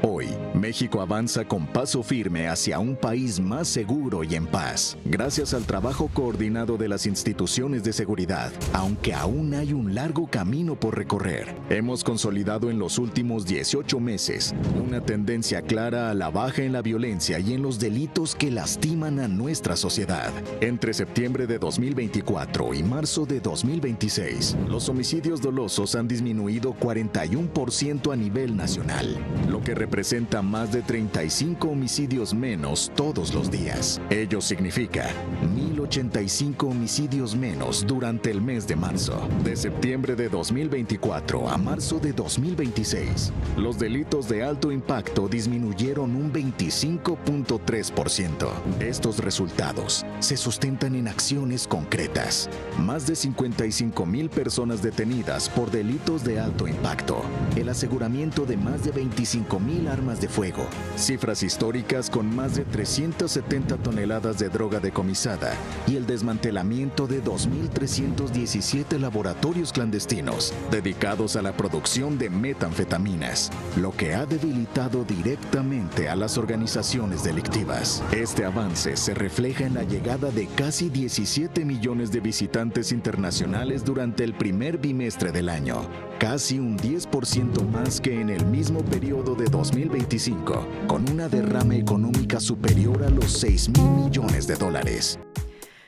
Hoy, México avanza con paso firme hacia un país más seguro y en paz, gracias al trabajo coordinado de las instituciones de seguridad, aunque aún hay un largo camino por recorrer. Hemos consolidado en los últimos 18 meses una tendencia clara a la baja en la violencia y en los delitos que lastiman a nuestra sociedad. Entre septiembre de 2024 y marzo de 2026, los homicidios dolosos han disminuido 41% a nivel nacional, lo que representa más de 35 homicidios menos todos los días. Ello significa 1,085 homicidios menos durante el mes de marzo. De septiembre de 2024 a marzo de 2026, los delitos de alto impacto disminuyeron un 25.3%. Estos resultados se sustentan en acciones concretas. Más de 55,000 personas detenidas por delitos de alto impacto. El aseguramiento de más de 25,000 armas de fuego, cifras históricas con más de 370 toneladas de droga decomisada y el desmantelamiento de 2,317 laboratorios clandestinos dedicados a la producción de metanfetaminas, lo que ha debilitado directamente a las organizaciones delictivas. Este avance se refleja en la llegada de casi 17 millones de visitantes internacionales durante el primer bimestre del año, casi un 10% más que en el mismo periodo de 2025, con una derrama económica superior a los $6,000 millones.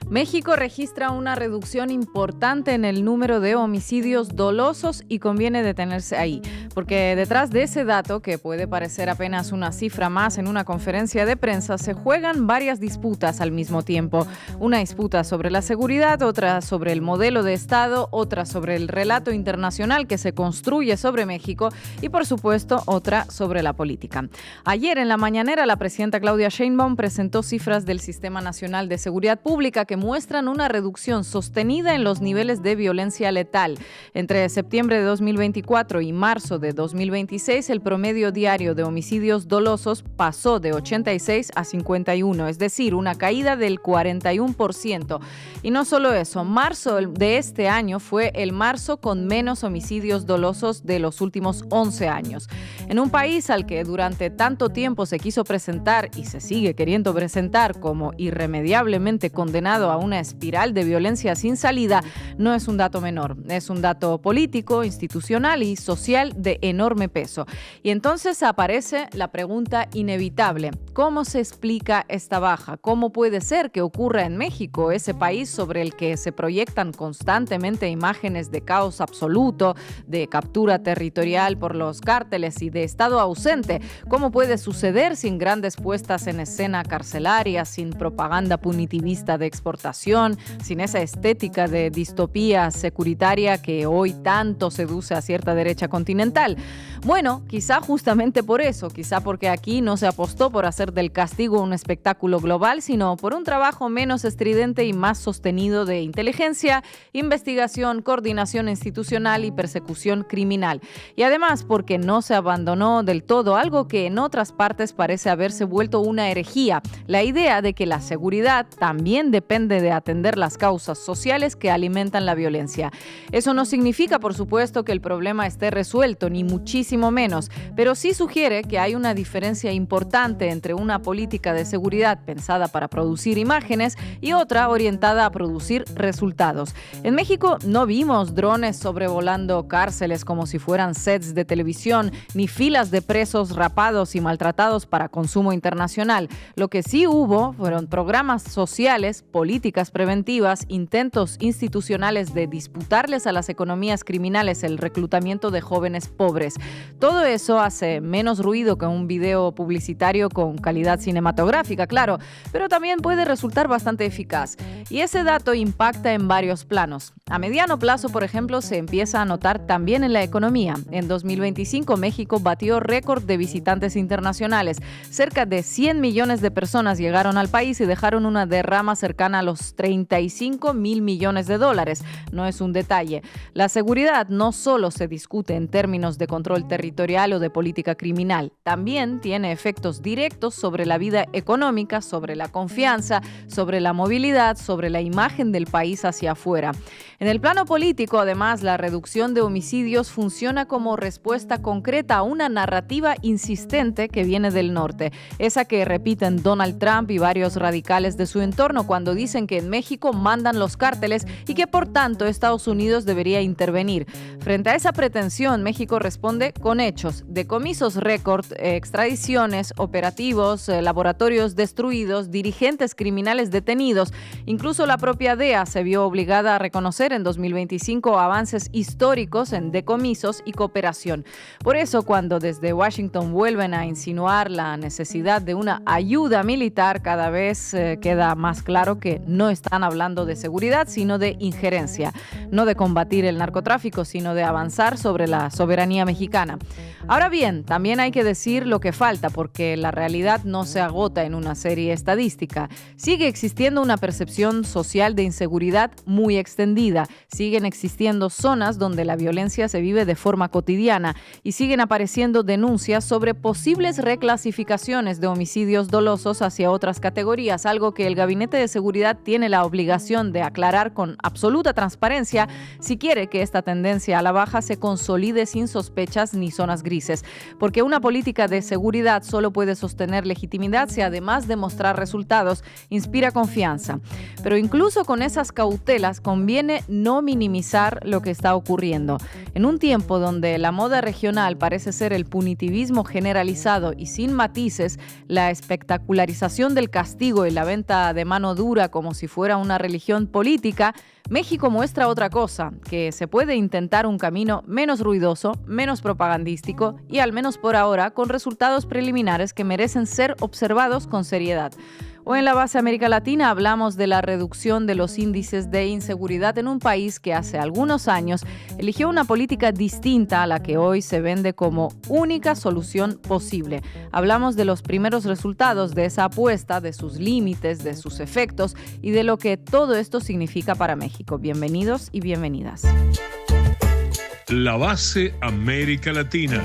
México registra una reducción importante en el número de homicidios dolosos y conviene detenerse ahí, porque detrás de ese dato, que puede parecer apenas una cifra más en una conferencia de prensa, se juegan varias disputas al mismo tiempo. Una disputa sobre la seguridad, otra sobre el modelo de Estado, otra sobre el relato internacional que se construye sobre México y, por supuesto, otra sobre la política. Ayer en la mañanera, la presidenta Claudia Sheinbaum presentó cifras del Sistema Nacional de Seguridad Pública que muestran una reducción sostenida en los niveles de violencia letal. Entre septiembre de 2024 y marzo de 2026, el promedio diario de homicidios dolosos pasó de 86 a 51, es decir, una caída del 41%. Y no solo eso, marzo de este año fue el marzo con menos homicidios dolosos de los últimos 11 años. En un país al que durante tanto tiempo se quiso presentar y se sigue queriendo presentar como irremediablemente condenado a una espiral de violencia sin salida, no es un dato menor. Es un dato político, institucional y social de enorme peso. Y entonces aparece la pregunta inevitable: ¿cómo se explica esta baja? ¿Cómo puede ser que ocurra en México, ese país sobre el que se proyectan constantemente imágenes de caos absoluto, de captura territorial por los cárteles y de Estado ausente? ¿Cómo puede suceder sin grandes puestas en escena carcelarias, sin propaganda punitivista de exportación, sin esa estética de distopía securitaria que hoy tanto seduce a cierta derecha continental? Bueno, quizá justamente por eso, quizá porque aquí no se apostó por hacer del castigo un espectáculo global, sino por un trabajo menos estridente y más sostenido de inteligencia, investigación, coordinación institucional y persecución criminal. Y además porque no se abandonó del todo algo que en otras partes parece haberse vuelto una herejía: la idea de que la seguridad también depende de atender las causas sociales que alimentan la violencia. Eso no significa, por supuesto, que el problema esté resuelto, ni muchísimo menos, pero sí sugiere que hay una diferencia importante entre una política de seguridad pensada para producir imágenes y otra orientada a producir resultados. En México no vimos drones sobrevolando cárceles como si fueran sets de televisión, ni filas de presos rapados y maltratados para consumo internacional. Lo que sí hubo fueron programas sociales, políticas preventivas, intentos institucionales de disputarles a las economías criminales el reclutamiento de jóvenes pobres. Todo eso hace menos ruido que un video publicitario con calidad cinematográfica, claro, pero también puede resultar bastante eficaz. Y ese dato impacta en varios planos. A mediano plazo, por ejemplo, se empieza a notar también en la economía. En 2025, México batió récord de visitantes internacionales. Cerca de 100 millones de personas llegaron al país y dejaron una derrama cercana a los $35,000 millones. No es un detalle. La seguridad no solo se discute en términos términos de control territorial o de política criminal. También tiene efectos directos sobre la vida económica, sobre la confianza, sobre la movilidad, sobre la imagen del país hacia afuera. En el plano político, además, la reducción de homicidios funciona como respuesta concreta a una narrativa insistente que viene del norte, esa que repiten Donald Trump y varios radicales de su entorno cuando dicen que en México mandan los cárteles y que por tanto Estados Unidos debería intervenir. Frente a esa pretensión, México responde con hechos: decomisos récord, extradiciones, operativos, laboratorios destruidos, dirigentes criminales detenidos. Incluso la propia DEA se vio obligada a reconocer en 2025 avances históricos en decomisos y cooperación. Por eso, cuando desde Washington vuelven a insinuar la necesidad de una ayuda militar, cada vez queda más claro que no están hablando de seguridad, sino de injerencia. No de combatir el narcotráfico, sino de avanzar sobre la soberanía mexicana. Ahora bien, también hay que decir lo que falta, porque la realidad no se agota en una serie estadística. Sigue existiendo una percepción social de inseguridad muy extendida. Siguen existiendo zonas donde la violencia se vive de forma cotidiana y siguen apareciendo denuncias sobre posibles reclasificaciones de homicidios dolosos hacia otras categorías, algo que el Gabinete de Seguridad tiene la obligación de aclarar con absoluta transparencia si quiere que esta tendencia a la baja se consolide sin sospechas ni zonas grises, porque una política de seguridad solo puede sostener legitimidad si, además de mostrar resultados, inspira confianza. Pero incluso con esas cautelas conviene no minimizar lo que está ocurriendo. En un tiempo donde la moda regional parece ser el punitivismo generalizado y sin matices, la espectacularización del castigo y la venta de mano dura como si fuera una religión política, México muestra otra cosa: que se puede intentar un camino menos ruidoso, menos propagandístico y, al menos por ahora, con resultados preliminares que merecen ser observados con seriedad. O en la base América Latina hablamos de la reducción de los índices de inseguridad en un país que hace algunos años eligió una política distinta a la que hoy se vende como única solución posible. Hablamos de los primeros resultados de esa apuesta, de sus límites, de sus efectos y de lo que todo esto significa para México. Bienvenidos y bienvenidas. La base América Latina.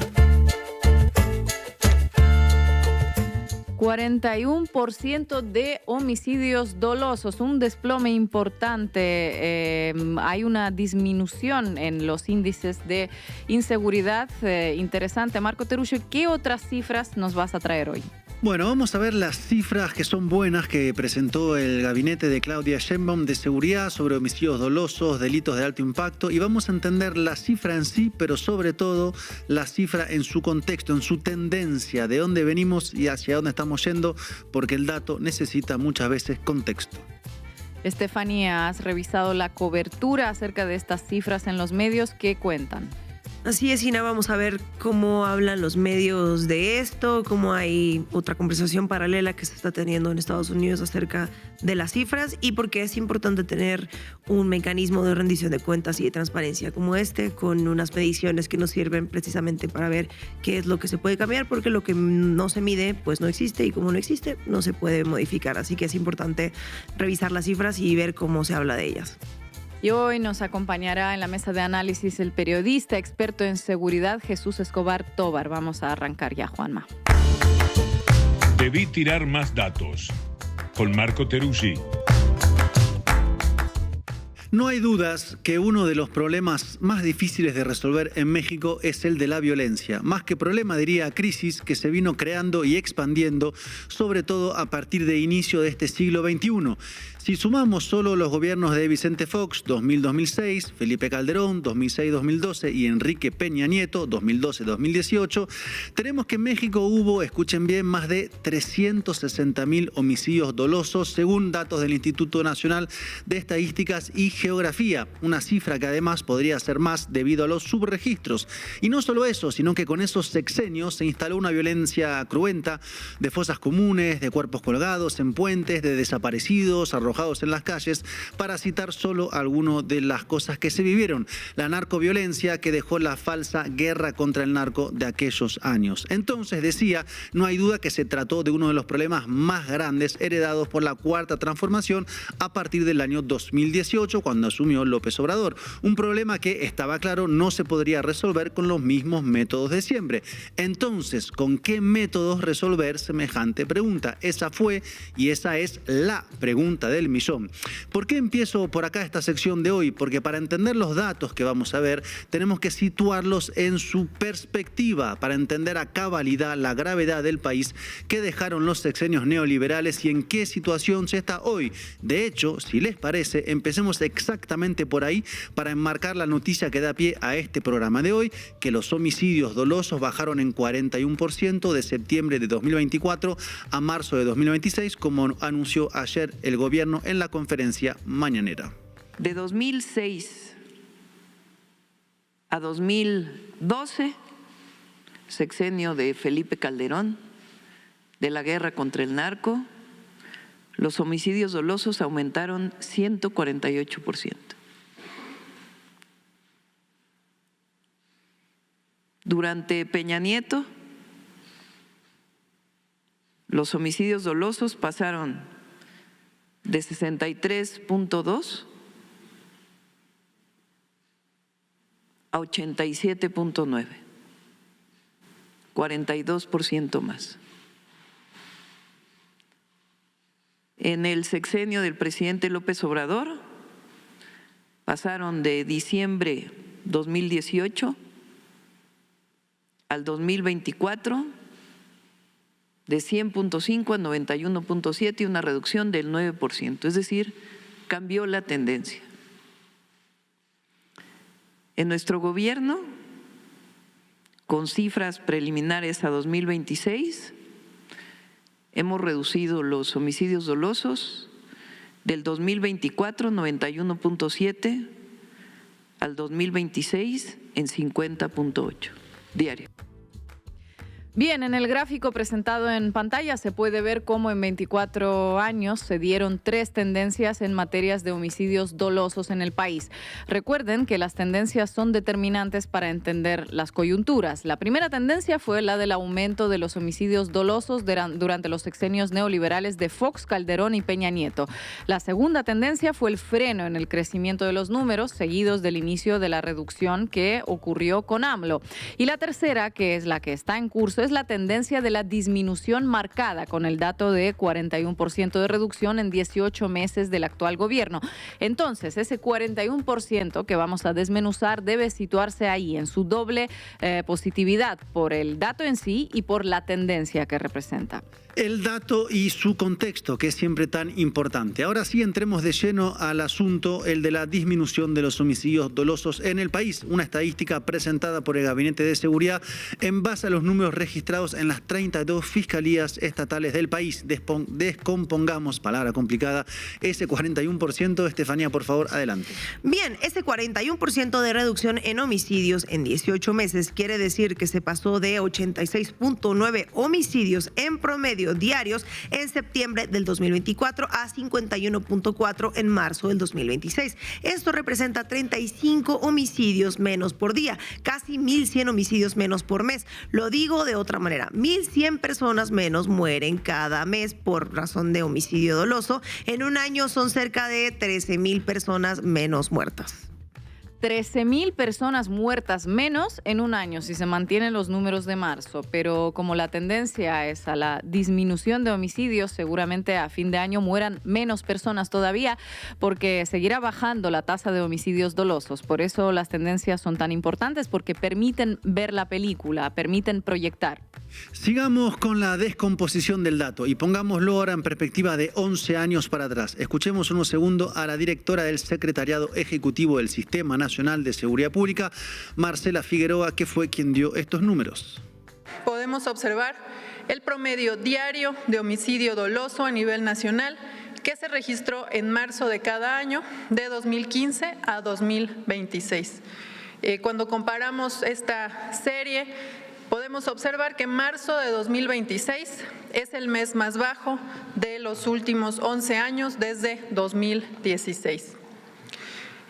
41% de homicidios dolosos, un desplome importante. Hay una disminución en los índices de inseguridad. Interesante. Marco Terugio, ¿qué otras cifras nos vas a traer hoy? Bueno, vamos a ver las cifras que son buenas que presentó el gabinete de Claudia Sheinbaum de seguridad sobre homicidios dolosos, delitos de alto impacto, y vamos a entender la cifra en sí, pero sobre todo la cifra en su contexto, en su tendencia, de dónde venimos y hacia dónde estamos yendo, porque el dato necesita muchas veces contexto. Estefanía, has revisado la cobertura acerca de estas cifras en los medios. ¿Qué cuentan? Así es, Ina, vamos a ver cómo hablan los medios de esto, cómo hay otra conversación paralela que se está teniendo en Estados Unidos acerca de las cifras y por qué es importante tener un mecanismo de rendición de cuentas y de transparencia como este, con unas mediciones que nos sirven precisamente para ver qué es lo que se puede cambiar, porque lo que no se mide pues no existe, y como no existe no se puede modificar. Así que es importante revisar las cifras y ver cómo se habla de ellas. Y hoy nos acompañará en la mesa de análisis el periodista experto en seguridad Jesús Escobar Tobar. Vamos a arrancar ya, Juanma. Debí tirar más datos. Con Marco Teruggi. No hay dudas que uno de los problemas más difíciles de resolver en México es el de la violencia. Más que problema, diría crisis, que se vino creando y expandiendo, sobre todo a partir de inicio de este siglo XXI. Si sumamos solo los gobiernos de Vicente Fox, 2000-2006, Felipe Calderón, 2006-2012 y Enrique Peña Nieto, 2012-2018, tenemos que en México hubo, escuchen bien, más de 360.000 homicidios dolosos, según datos del Instituto Nacional de Estadísticas y Geografía, una cifra que además podría ser más debido a los subregistros. Y no solo eso, sino que con esos sexenios se instaló una violencia cruenta de fosas comunes, de cuerpos colgados en puentes, de desaparecidos, arrojados arrojados en las calles, para citar solo algunas de las cosas que se vivieron. La narcoviolencia que dejó la falsa guerra contra el narco de aquellos años. Entonces, decía, no hay duda que se trató de uno de los problemas más grandes heredados por la Cuarta Transformación a partir del año 2018, cuando asumió López Obrador. Un problema que, estaba claro, no se podría resolver con los mismos métodos de siempre. Entonces, ¿con qué métodos resolver semejante pregunta? Esa fue y esa es la pregunta del millón. ¿Por qué empiezo por acá esta sección de hoy? Porque para entender los datos que vamos a ver, tenemos que situarlos en su perspectiva, para entender a cabalidad la gravedad del país que dejaron los sexenios neoliberales y en qué situación se está hoy. De hecho, si les parece, empecemos exactamente por ahí para enmarcar la noticia que da pie a este programa de hoy, que los homicidios dolosos bajaron en 41% de septiembre de 2024 a marzo de 2026, como anunció ayer el gobierno en la conferencia mañanera. De 2006 a 2012, sexenio de Felipe Calderón, de la guerra contra el narco, los homicidios dolosos aumentaron 148%. Durante Peña Nieto, los homicidios dolosos pasaron de 63.2 a 87.9, 42% más. En el sexenio del presidente López Obrador, pasaron de diciembre 2018 al 2024 de 100.5 a 91.7 y una reducción del 9%, es decir, cambió la tendencia. En nuestro gobierno, con cifras preliminares a 2026, hemos reducido los homicidios dolosos del 2024, 91.7, al 2026 en 50.8 diario. Bien, en el gráfico presentado en pantalla se puede ver cómo en 24 años se dieron 3 tendencias en materias de homicidios dolosos en el país. Recuerden que las tendencias son determinantes para entender las coyunturas. La primera tendencia fue la del aumento de los homicidios dolosos durante los sexenios neoliberales de Fox, Calderón y Peña Nieto. La segunda tendencia fue el freno en el crecimiento de los números, seguidos del inicio de la reducción que ocurrió con AMLO. Y la tercera, que es la que está en curso, es la tendencia de la disminución marcada, con el dato de 41% de reducción en 18 meses del actual gobierno. Entonces, ese 41% que vamos a desmenuzar debe situarse ahí, en su doble positividad, por el dato en sí y por la tendencia que representa. El dato y su contexto, que es siempre tan importante. Ahora sí, entremos de lleno al asunto, el de la disminución de los homicidios dolosos en el país. Una estadística presentada por el Gabinete de Seguridad en base a los números registrados en las 32 fiscalías estatales del país. Descompongamos, palabra complicada, ese 41%. Estefanía, por favor, adelante. Bien, ese 41% de reducción en homicidios en 18 meses quiere decir que se pasó de 86.9 homicidios en promedio diarios en septiembre del 2024 a 51.4 en marzo del 2026. Esto representa 35 homicidios menos por día, casi 1.100 homicidios menos por mes. Lo digo de otra manera, 1.100 personas menos mueren cada mes por razón de homicidio doloso. En un año son cerca de 13.000 personas menos muertas. 13.000 personas muertas menos en un año si se mantienen los números de marzo, pero como la tendencia es a la disminución de homicidios, seguramente a fin de año mueran menos personas todavía, porque seguirá bajando la tasa de homicidios dolosos. Por eso las tendencias son tan importantes, porque permiten ver la película, permiten proyectar. Sigamos con la descomposición del dato y pongámoslo ahora en perspectiva de 11 años para atrás. Escuchemos unos segundos a la directora del Secretariado Ejecutivo del Sistema Nacional de Seguridad Pública, Marcela Figueroa, que fue quien dio estos números. Podemos observar el promedio diario de homicidio doloso a nivel nacional que se registró en marzo de cada año, de 2015 a 2026. Cuando comparamos esta serie, podemos observar que marzo de 2026 es el mes más bajo de los últimos 11 años desde 2016.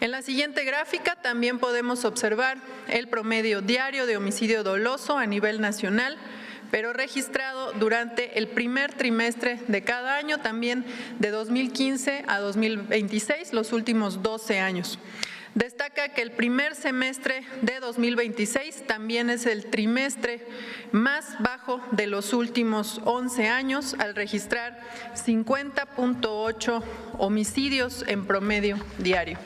En la siguiente gráfica también podemos observar el promedio diario de homicidio doloso a nivel nacional, pero registrado durante el primer trimestre de cada año, también de 2015 a 2026, los últimos 12 años. Destaca que el primer semestre de 2026 también es el trimestre más bajo de los últimos 11 años, al registrar 50.8 homicidios en promedio diario.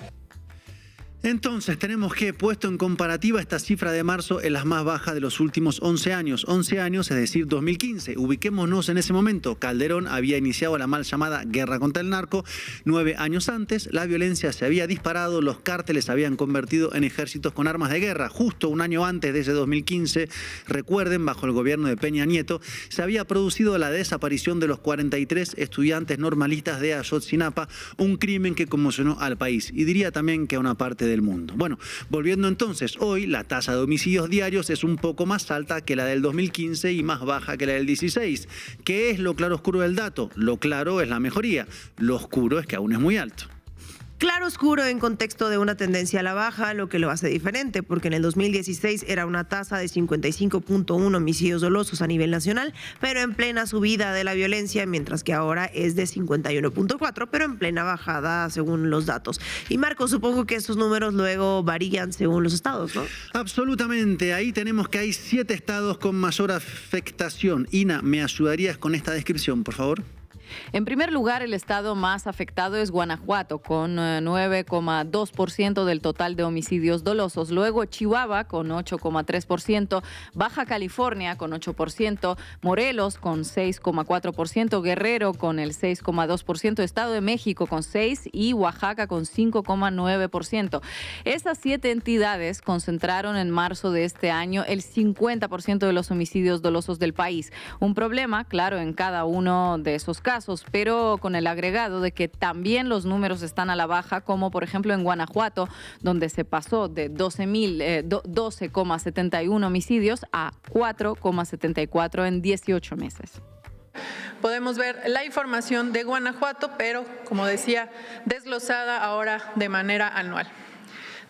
Entonces tenemos que, puesto en comparativa, esta cifra de marzo es la más baja de los últimos 11 años. 11 años, es decir, 2015. Ubiquémonos en ese momento. Calderón había iniciado la mal llamada guerra contra el narco. 9 años antes, la violencia se había disparado, los cárteles se habían convertido en ejércitos con armas de guerra. Justo un año antes de ese 2015, recuerden, bajo el gobierno de Peña Nieto, se había producido la desaparición de los 43 estudiantes normalistas de Ayotzinapa, un crimen que conmocionó al país y diría también que a una parte del mundo. Bueno, volviendo entonces, hoy la tasa de homicidios diarios es un poco más alta que la del 2015 y más baja que la del 16. ¿Qué es lo claro oscuro del dato? Lo claro es la mejoría, lo oscuro es que aún es muy alto. Claro oscuro en contexto de una tendencia a la baja, lo que lo hace diferente, porque en el 2016 era una tasa de 55.1 homicidios dolosos a nivel nacional, pero en plena subida de la violencia, mientras que ahora es de 51.4, pero en plena bajada según los datos. Y Marco, supongo que esos números luego varían según los estados, ¿no? Absolutamente, ahí tenemos que hay 7 estados con mayor afectación. Ina, ¿me ayudarías con esta descripción, por favor? En primer lugar, el estado más afectado es Guanajuato, con 9,2% del total de homicidios dolosos. Luego Chihuahua, con 8,3%. Baja California, con 8%. Morelos, con 6,4%. Guerrero, con el 6,2%. Estado de México, con 6%. Y Oaxaca, con 5,9%. Esas 7 entidades concentraron en marzo de este año el 50% de los homicidios dolosos del país. Un problema, claro, en cada uno de esos casos, pero con el agregado de que también los números están a la baja, como por ejemplo en Guanajuato, donde se pasó de 12,71 homicidios a 4,74 en 18 meses. Podemos ver la información de Guanajuato, pero como decía, desglosada ahora de manera anual.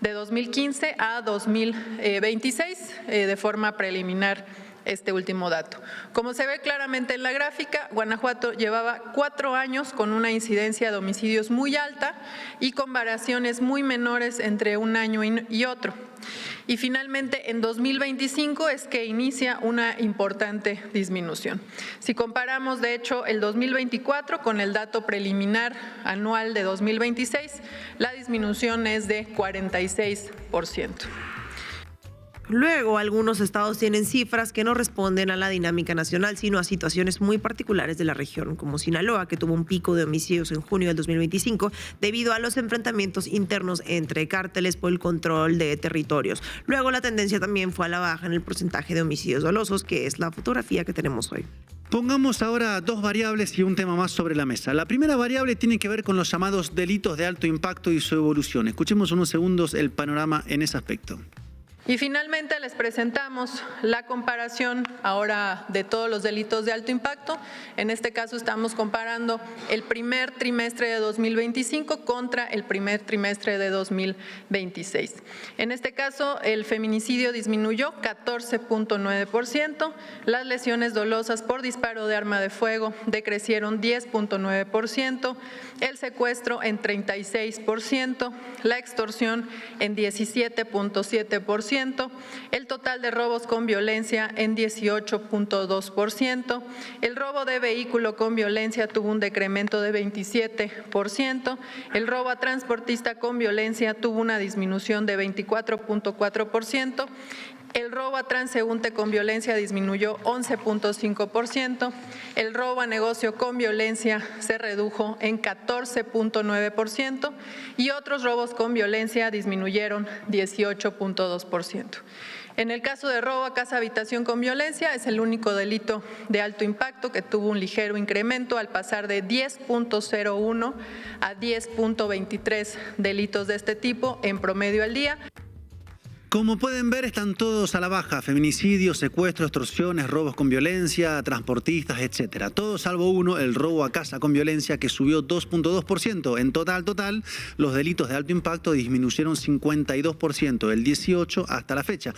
De 2015 a 2026, de forma preliminar, este último dato. Como se ve claramente en la gráfica, Guanajuato llevaba 4 años con una incidencia de homicidios muy alta y con variaciones muy menores entre un año y otro. Y finalmente, en 2025 es que inicia una importante disminución. Si comparamos, de hecho, el 2024 con el dato preliminar anual de 2026, la disminución es de 46%. Luego, algunos estados tienen cifras que no responden a la dinámica nacional, sino a situaciones muy particulares de la región, como Sinaloa, que tuvo un pico de homicidios en junio del 2025 debido a los enfrentamientos internos entre cárteles por el control de territorios. Luego, la tendencia también fue a la baja en el porcentaje de homicidios dolosos, que es la fotografía que tenemos hoy. Pongamos ahora 2 variables y un tema más sobre la mesa. La primera variable tiene que ver con los llamados delitos de alto impacto y su evolución. Escuchemos unos segundos el panorama en ese aspecto. Y finalmente les presentamos la comparación ahora de todos los delitos de alto impacto. En este caso estamos comparando el primer trimestre de 2025 contra el primer trimestre de 2026. En este caso, el feminicidio disminuyó 14.9%, las lesiones dolosas por disparo de arma de fuego decrecieron 10.9%, el secuestro en 36%, la extorsión en 17.7%, el total de robos con violencia en 18.2%, el robo de vehículo con violencia tuvo un decremento de 27%, el robo a transportista con violencia tuvo una disminución de 24.4%, el robo a transeúnte con violencia disminuyó 11.5%, el robo a negocio con violencia se redujo en 14.9% y otros robos con violencia disminuyeron 18.2%. En el caso de robo a casa habitación con violencia, es el único delito de alto impacto que tuvo un ligero incremento al pasar de 10.01 a 10.23 delitos de este tipo en promedio al día. Como pueden ver, están todos a la baja: feminicidios, secuestros, extorsiones, robos con violencia, transportistas, etc. Todos salvo uno, el robo a casa con violencia, que subió 2.2%. En total, los delitos de alto impacto disminuyeron 52% del 18 hasta la fecha.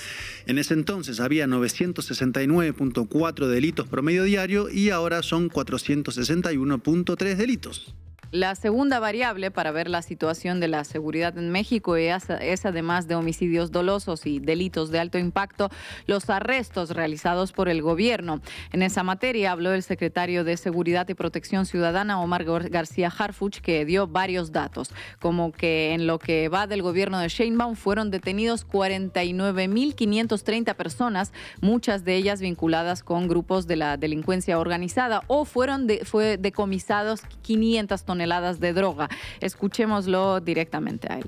En ese entonces había 969.4 delitos promedio diario y ahora son 461.3 delitos. La segunda variable para ver la situación de la seguridad en México es, además de homicidios dolosos y delitos de alto impacto, los arrestos realizados por el gobierno. En esa materia habló el secretario de Seguridad y Protección Ciudadana, Omar García Harfuch, que dio varios datos, como que en lo que va del gobierno de Sheinbaum fueron detenidos 49.530 personas, muchas de ellas vinculadas con grupos de la delincuencia organizada, o fue decomisados 500 toneladas de droga. Escuchémoslo directamente a él.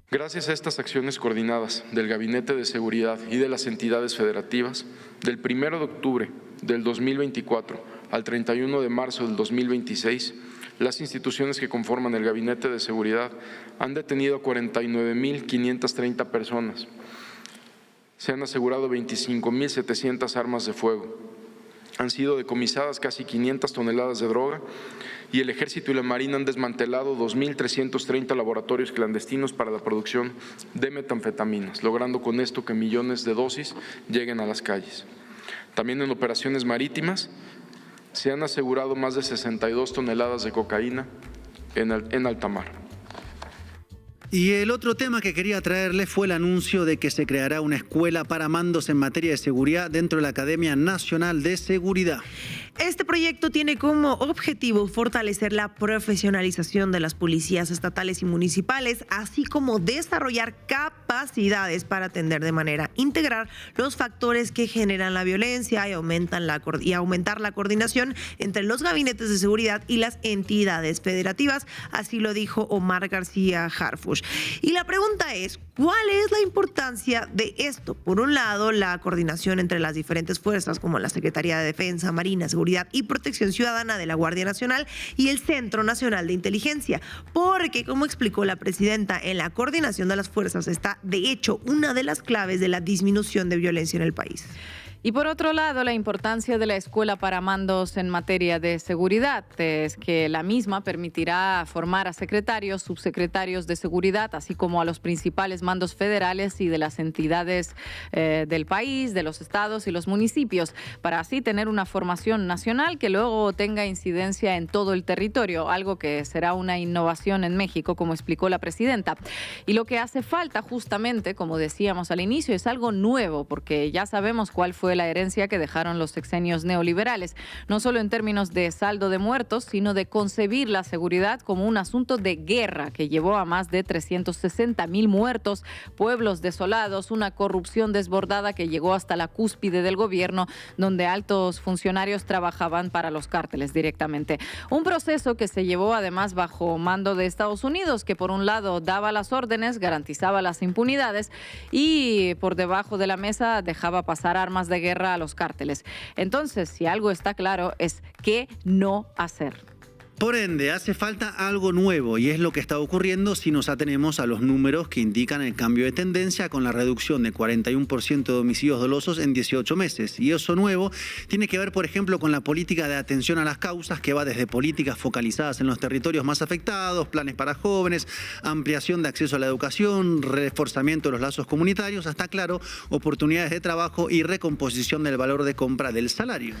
Gracias a estas acciones coordinadas del Gabinete de Seguridad y de las entidades federativas, del 1 de octubre del 2024 al 31 de marzo del 2026, las instituciones que conforman el Gabinete de Seguridad han detenido a 49.530 personas. Se han asegurado 25.700 armas de fuego. Han sido decomisadas casi 500 toneladas de droga y el Ejército y la Marina han desmantelado 2.330 laboratorios clandestinos para la producción de metanfetaminas, logrando con esto que millones de dosis lleguen a las calles. También en operaciones marítimas se han asegurado más de 62 toneladas de cocaína en alta mar. Y el otro tema que quería traerles fue el anuncio de que se creará una escuela para mandos en materia de seguridad dentro de la Academia Nacional de Seguridad. Este proyecto tiene como objetivo fortalecer la profesionalización de las policías estatales y municipales, así como desarrollar capacidades para atender de manera integral los factores que generan la violencia y aumentar la coordinación entre los gabinetes de seguridad y las entidades federativas. Así lo dijo Omar García Harfuch. Y la pregunta es, ¿cuál es la importancia de esto? Por un lado, la coordinación entre las diferentes fuerzas como la Secretaría de Defensa, Marina, Seguridad y Protección Ciudadana de la Guardia Nacional y el Centro Nacional de Inteligencia. Porque, como explicó la presidenta, en la coordinación de las fuerzas está, de hecho, una de las claves de la disminución de violencia en el país. Y por otro lado, la importancia de la escuela para mandos en materia de seguridad es que la misma permitirá formar a secretarios, subsecretarios de seguridad, así como a los principales mandos federales y de las entidades del país, de los estados y los municipios, para así tener una formación nacional que luego tenga incidencia en todo el territorio, algo que será una innovación en México, como explicó la presidenta. Y lo que hace falta justamente, como decíamos al inicio, es algo nuevo, porque ya sabemos cuál fue la herencia que dejaron los sexenios neoliberales, no solo en términos de saldo de muertos, sino de concebir la seguridad como un asunto de guerra que llevó a más de 360,000 muertos, pueblos desolados, una corrupción desbordada que llegó hasta la cúspide del gobierno, donde altos funcionarios trabajaban para los cárteles directamente. Un proceso que se llevó además bajo mando de Estados Unidos, que por un lado daba las órdenes, garantizaba las impunidades y por debajo de la mesa dejaba pasar armas de guerra a los cárteles. Entonces, si algo está claro es qué no hacer. Por ende, hace falta algo nuevo y es lo que está ocurriendo si nos atenemos a los números que indican el cambio de tendencia con la reducción de 41% de homicidios dolosos en 18 meses. Y eso nuevo tiene que ver, por ejemplo, con la política de atención a las causas, que va desde políticas focalizadas en los territorios más afectados, planes para jóvenes, ampliación de acceso a la educación, reforzamiento de los lazos comunitarios, hasta, claro, oportunidades de trabajo y recomposición del valor de compra del salario.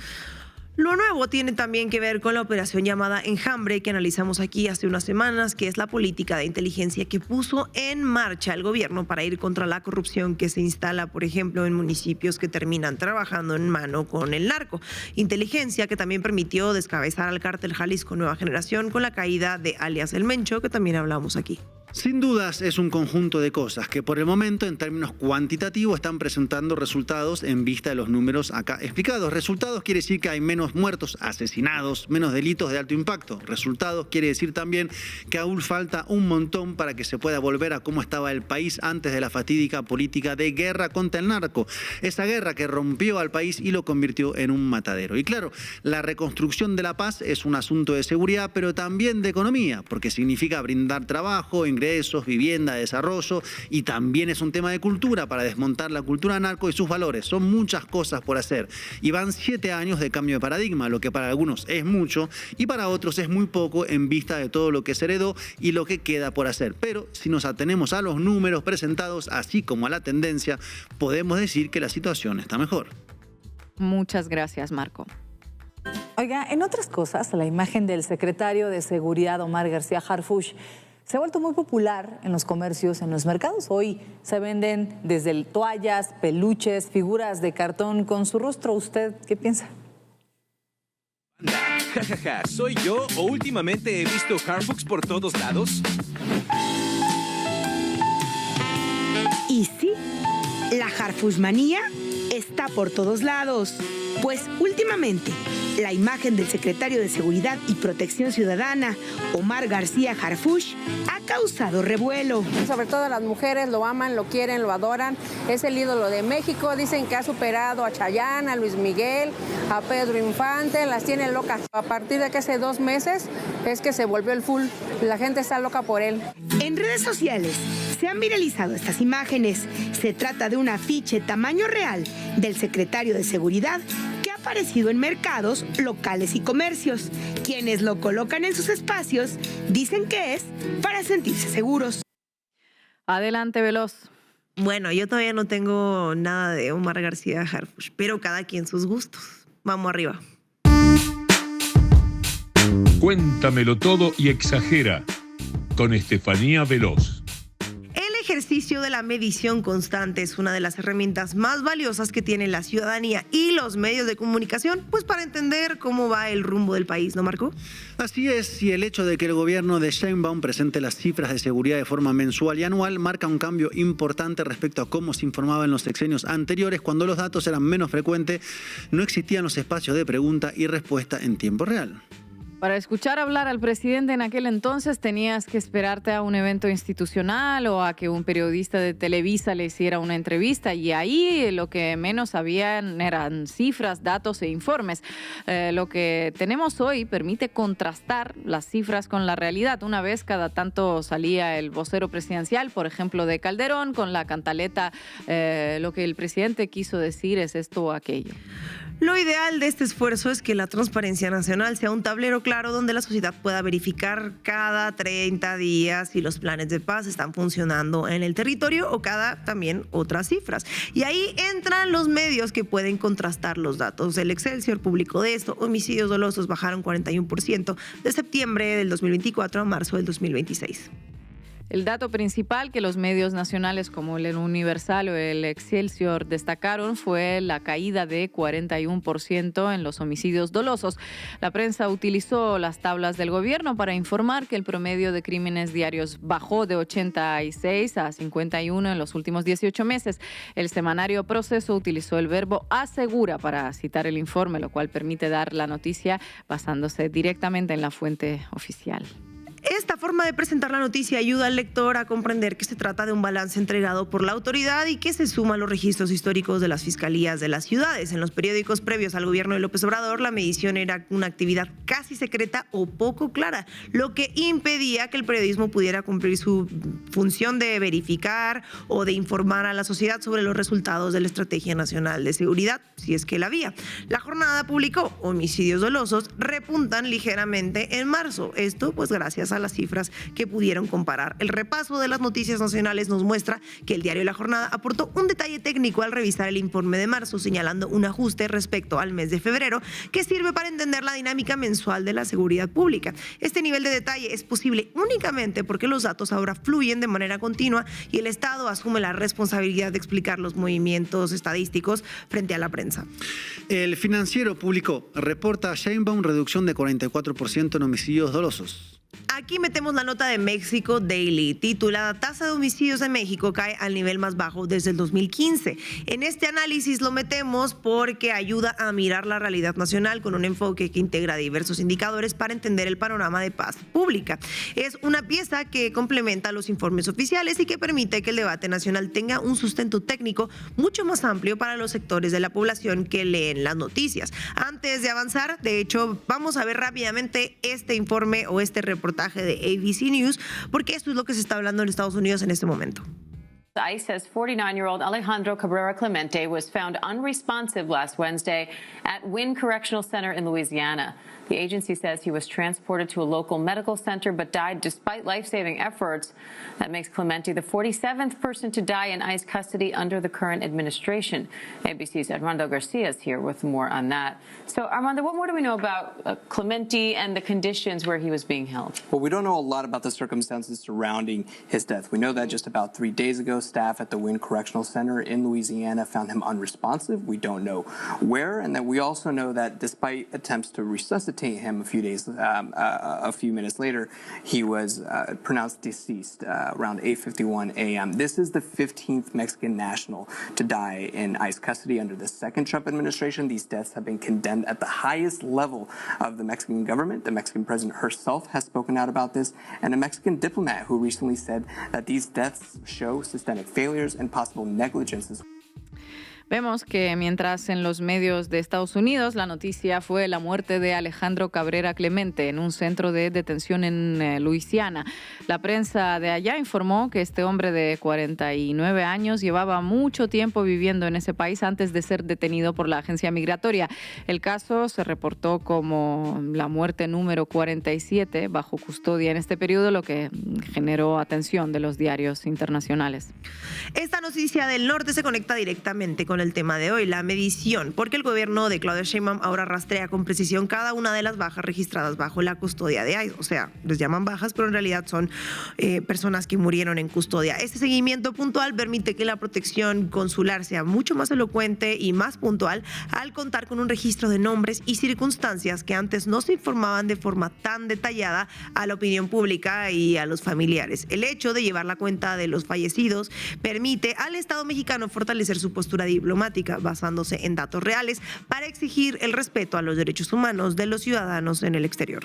Lo nuevo tiene también que ver con la operación llamada Enjambre que analizamos aquí hace unas semanas, que es la política de inteligencia que puso en marcha el gobierno para ir contra la corrupción que se instala, por ejemplo, en municipios que terminan trabajando en mano con el narco. Inteligencia que también permitió descabezar al cártel Jalisco Nueva Generación con la caída de alias El Mencho, que también hablamos aquí. Sin dudas es un conjunto de cosas que por el momento en términos cuantitativos están presentando resultados en vista de los números acá explicados. Resultados quiere decir que hay menos muertos, asesinados, menos delitos de alto impacto. Resultados quiere decir también que aún falta un montón para que se pueda volver a cómo estaba el país antes de la fatídica política de guerra contra el narco. Esa guerra que rompió al país y lo convirtió en un matadero. Y claro, la reconstrucción de la paz es un asunto de seguridad, pero también de economía, porque significa brindar trabajo, ingresos ingresos, vivienda, desarrollo, y también es un tema de cultura para desmontar la cultura narco y sus valores. Son muchas cosas por hacer y van 7 años de cambio de paradigma, lo que para algunos es mucho y para otros es muy poco en vista de todo lo que se heredó y lo que queda por hacer. Pero si nos atenemos a los números presentados, así como a la tendencia, podemos decir que la situación está mejor. Muchas gracias, Marco. Oiga, en otras cosas, la imagen del secretario de Seguridad, Omar García Harfuch, se ha vuelto muy popular en los comercios, en los mercados. Hoy se venden desde toallas, peluches, figuras de cartón con su rostro. ¿Usted qué piensa? Jajaja, ¿soy yo o últimamente he visto Harfuch por todos lados? Y sí, la Harfuchmanía está por todos lados. Pues últimamente, la imagen del secretario de Seguridad y Protección Ciudadana, Omar García Harfuch, ha causado revuelo. Sobre todo las mujeres lo aman, lo quieren, lo adoran. Es el ídolo de México. Dicen que ha superado a Chayanne, a Luis Miguel, a Pedro Infante. Las tiene locas. A partir de que hace 2 meses es que se volvió el full. La gente está loca por él. En redes sociales se han viralizado estas imágenes. Se trata de un afiche tamaño real del secretario de Seguridad que ha aparecido en mercados, locales y comercios. Quienes lo colocan en sus espacios dicen que es para sentirse seguros. Adelante, Veloz. Bueno, yo todavía no tengo nada de Omar García Harfuch, pero cada quien sus gustos. Vamos arriba. Cuéntamelo todo y exagera con Estefanía Veloz. El ejercicio de la medición constante es una de las herramientas más valiosas que tiene la ciudadanía y los medios de comunicación, pues para entender cómo va el rumbo del país, ¿no, Marco? Así es, y el hecho de que el gobierno de Sheinbaum presente las cifras de seguridad de forma mensual y anual marca un cambio importante respecto a cómo se informaba en los sexenios anteriores, cuando los datos eran menos frecuentes, no existían los espacios de pregunta y respuesta en tiempo real. Para escuchar hablar al presidente en aquel entonces tenías que esperarte a un evento institucional o a que un periodista de Televisa le hiciera una entrevista, y ahí lo que menos habían eran cifras, datos e informes. Lo que tenemos hoy permite contrastar las cifras con la realidad. Una vez cada tanto salía el vocero presidencial, por ejemplo de Calderón, con la cantaleta lo que el presidente quiso decir es esto o aquello. Lo ideal de este esfuerzo es que la Transparencia Nacional sea un tablero claro donde la sociedad pueda verificar cada 30 días si los planes de paz están funcionando en el territorio o cada también otras cifras. Y ahí entran los medios que pueden contrastar los datos. El Excelsior publicó de esto: homicidios dolosos bajaron 41% de septiembre del 2024 a marzo del 2026. El dato principal que los medios nacionales como el Universal o el Excelsior destacaron fue la caída de 41% en los homicidios dolosos. La prensa utilizó las tablas del gobierno para informar que el promedio de crímenes diarios bajó de 86 a 51 en los últimos 18 meses. El semanario Proceso utilizó el verbo asegura para citar el informe, lo cual permite dar la noticia basándose directamente en la fuente oficial. Esta forma de presentar la noticia ayuda al lector a comprender que se trata de un balance entregado por la autoridad y que se suma a los registros históricos de las fiscalías de las ciudades. En los periódicos previos al gobierno de López Obrador, la medición era una actividad casi secreta o poco clara, lo que impedía que el periodismo pudiera cumplir su función de verificar o de informar a la sociedad sobre los resultados de la Estrategia Nacional de Seguridad, si es que la había. La jornada publicó: homicidios dolosos repuntan ligeramente en marzo. Esto pues gracias a las cifras que pudieron comparar. El repaso de las noticias nacionales nos muestra que el diario La Jornada aportó un detalle técnico al revisar el informe de marzo, señalando un ajuste respecto al mes de febrero que sirve para entender la dinámica mensual de la seguridad pública. Este nivel de detalle es posible únicamente porque los datos ahora fluyen de manera continua y el Estado asume la responsabilidad de explicar los movimientos estadísticos frente a la prensa. El Financiero publicó: reporta Sheinbaum reducción de 44% en homicidios dolosos. Aquí metemos la nota de México Daily, titulada Tasa de homicidios en México cae al nivel más bajo desde el 2015. En este análisis lo metemos porque ayuda a mirar la realidad nacional con un enfoque que integra diversos indicadores para entender el panorama de paz pública. Es una pieza que complementa los informes oficiales y que permite que el debate nacional tenga un sustento técnico mucho más amplio para los sectores de la población que leen las noticias. Antes de avanzar, de hecho, vamos a ver rápidamente este informe o este reporte reportaje de ABC News, porque esto es lo que se está hablando en Estados Unidos en este momento. ICE says 49-year-old Alejandro Cabrera Clemente was found unresponsive last Wednesday at Wynn Correctional Center in Louisiana. The agency says he was transported to a local medical center but died despite life-saving efforts. That makes Clemente the 47th person to die in ICE custody under the current administration. ABC's Armando Garcia is here with more on that. So, Armando, what more do we know about Clemente and the conditions where he was being held? Well, we don't know a lot about the circumstances surrounding his death. We know that just about 3 days ago, staff at the Wynn Correctional Center in Louisiana found him unresponsive. We don't know where, and then we also know that despite attempts to resuscitate him a few minutes later, he was pronounced deceased around 8:51 a.m. This is the 15th Mexican national to die in ICE custody under the second Trump administration. These deaths have been condemned at the highest level of the Mexican government. The Mexican president herself has spoken out about this, and a Mexican diplomat who recently said that these deaths show systemic failures and possible negligences. Vemos que mientras en los medios de Estados Unidos la noticia fue la muerte de Alejandro Cabrera Clemente en un centro de detención en Luisiana. La prensa de allá informó que este hombre de 49 años llevaba mucho tiempo viviendo en ese país antes de ser detenido por la agencia migratoria. El caso se reportó como la muerte número 47 bajo custodia en este periodo, lo que generó atención de los diarios internacionales. Esta noticia del norte se conecta directamente con el tema de hoy, la medición, porque el gobierno de Claudia Sheinbaum ahora rastrea con precisión cada una de las bajas registradas bajo la custodia de ICE. O sea, les llaman bajas, pero en realidad son personas que murieron en custodia. Este seguimiento puntual permite que la protección consular sea mucho más elocuente y más puntual al contar con un registro de nombres y circunstancias que antes no se informaban de forma tan detallada a la opinión pública y a los familiares. El hecho de llevar la cuenta de los fallecidos permite al Estado mexicano fortalecer su postura diplomática basándose en datos reales para exigir el respeto a los derechos humanos de los ciudadanos en el exterior.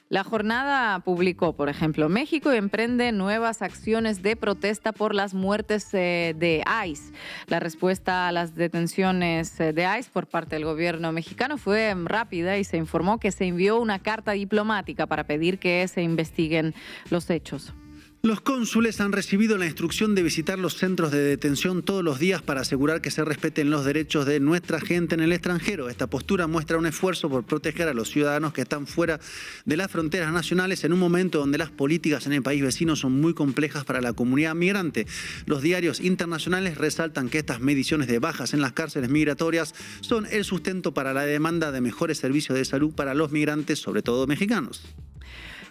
La jornada publicó, por ejemplo, México emprende nuevas acciones de protesta por las muertes de ICE. La respuesta a las detenciones de ICE por parte del gobierno mexicano fue rápida y se informó que se envió una carta diplomática para pedir que se investiguen los hechos. Los cónsules han recibido la instrucción de visitar los centros de detención todos los días para asegurar que se respeten los derechos de nuestra gente en el extranjero. Esta postura muestra un esfuerzo por proteger a los ciudadanos que están fuera de las fronteras nacionales en un momento donde las políticas en el país vecino son muy complejas para la comunidad migrante. Los diarios internacionales resaltan que estas mediciones de bajas en las cárceles migratorias son el sustento para la demanda de mejores servicios de salud para los migrantes, sobre todo mexicanos.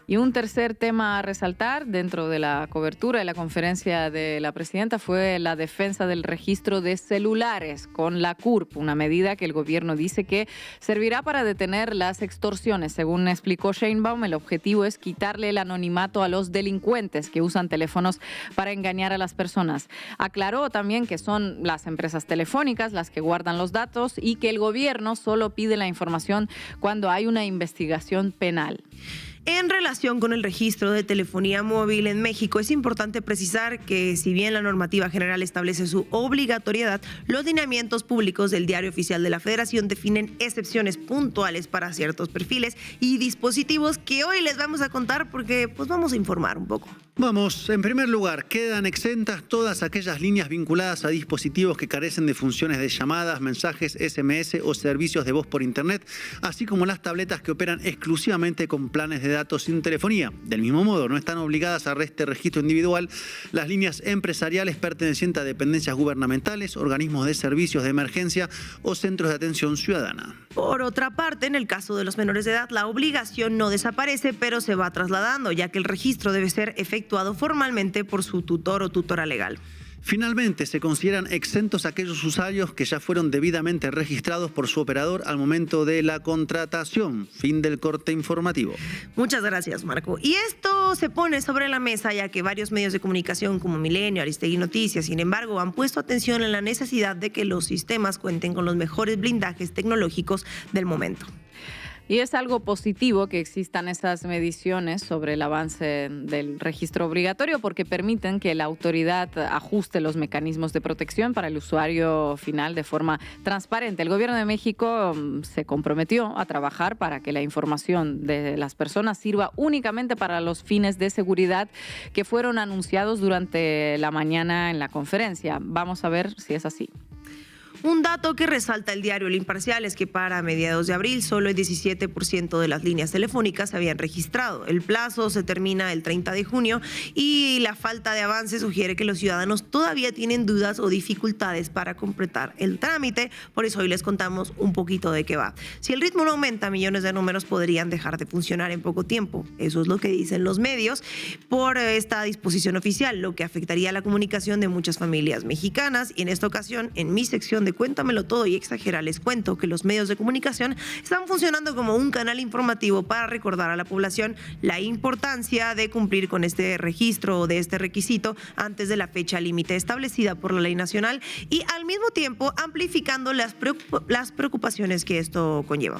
Y un tercer tema a resaltar dentro de la cobertura de la conferencia de la presidenta fue la defensa del registro de celulares con la CURP, una medida que el gobierno dice que servirá para detener las extorsiones. Según explicó Sheinbaum, el objetivo es quitarle el anonimato a los delincuentes que usan teléfonos para engañar a las personas. Aclaró también que son las empresas telefónicas las que guardan los datos y que el gobierno solo pide la información cuando hay una investigación penal. En relación con el registro de telefonía móvil en México, es importante precisar que si bien la normativa general establece su obligatoriedad, los lineamientos públicos del Diario Oficial de la Federación definen excepciones puntuales para ciertos perfiles y dispositivos que hoy les vamos a contar porque pues vamos a informar un poco. Vamos, en primer lugar, quedan exentas todas aquellas líneas vinculadas a dispositivos que carecen de funciones de llamadas, mensajes, SMS o servicios de voz por Internet, así como las tabletas que operan exclusivamente con planes de datos sin telefonía. Del mismo modo, no están obligadas a este registro individual las líneas empresariales pertenecientes a dependencias gubernamentales, organismos de servicios de emergencia o centros de atención ciudadana. Por otra parte, en el caso de los menores de edad, la obligación no desaparece, pero se va trasladando, ya que el registro debe ser efectuado formalmente por su tutor o tutora legal. Finalmente, se consideran exentos aquellos usuarios que ya fueron debidamente registrados por su operador al momento de la contratación. Fin del corte informativo. Muchas gracias, Marco. Y esto se pone sobre la mesa ya que varios medios de comunicación como Milenio, Aristegui Noticias, sin embargo, han puesto atención en la necesidad de que los sistemas cuenten con los mejores blindajes tecnológicos del momento. Y es algo positivo que existan esas mediciones sobre el avance del registro obligatorio porque permiten que la autoridad ajuste los mecanismos de protección para el usuario final de forma transparente. El Gobierno de México se comprometió a trabajar para que la información de las personas sirva únicamente para los fines de seguridad que fueron anunciados durante la mañana en la conferencia. Vamos a ver si es así. Un dato que resalta el diario El Imparcial es que para mediados de abril solo el 17% de las líneas telefónicas se habían registrado. El plazo se termina el 30 de junio y la falta de avance sugiere que los ciudadanos todavía tienen dudas o dificultades para completar el trámite. Por eso hoy les contamos un poquito de qué va. Si el ritmo no aumenta, millones de números podrían dejar de funcionar en poco tiempo. Eso es lo que dicen los medios por esta disposición oficial, lo que afectaría la comunicación de muchas familias mexicanas. Y en esta ocasión, en mi sección de Cuéntamelo Todo y Exagera, les cuento que los medios de comunicación están funcionando como un canal informativo para recordar a la población la importancia de cumplir con este registro o de este requisito antes de la fecha límite establecida por la ley nacional y al mismo tiempo amplificando las preocupaciones que esto conlleva.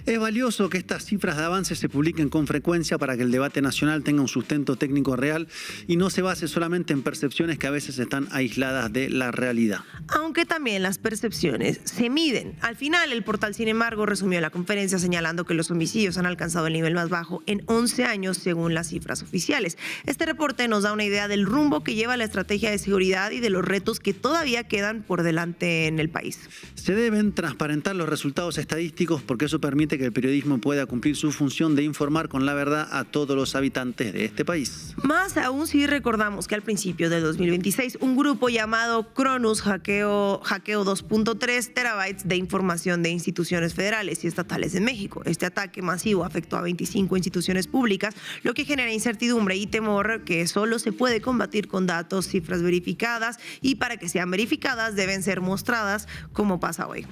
Es valioso que estas cifras de avance se publiquen con frecuencia para que el debate nacional tenga un sustento técnico real y no se base solamente en percepciones que a veces están aisladas de la realidad. Aunque también las percepciones se miden. Al final, el portal, sin embargo, resumió la conferencia señalando que los homicidios han alcanzado el nivel más bajo en 11 años según las cifras oficiales. Este reporte nos da una idea del rumbo que lleva la estrategia de seguridad y de los retos que todavía quedan por delante en el país. Se deben transparentar los resultados estadísticos porque eso permite que el periodismo pueda cumplir su función de informar con la verdad a todos los habitantes de este país. Más aún si recordamos que al principio del 2026 un grupo llamado Cronus hackeó 2.3 terabytes de información de instituciones federales y estatales en México. Este ataque masivo afectó a 25 instituciones públicas, lo que genera incertidumbre y temor que solo se puede combatir con datos, cifras verificadas y para que sean verificadas deben ser mostradas como pasa hoy.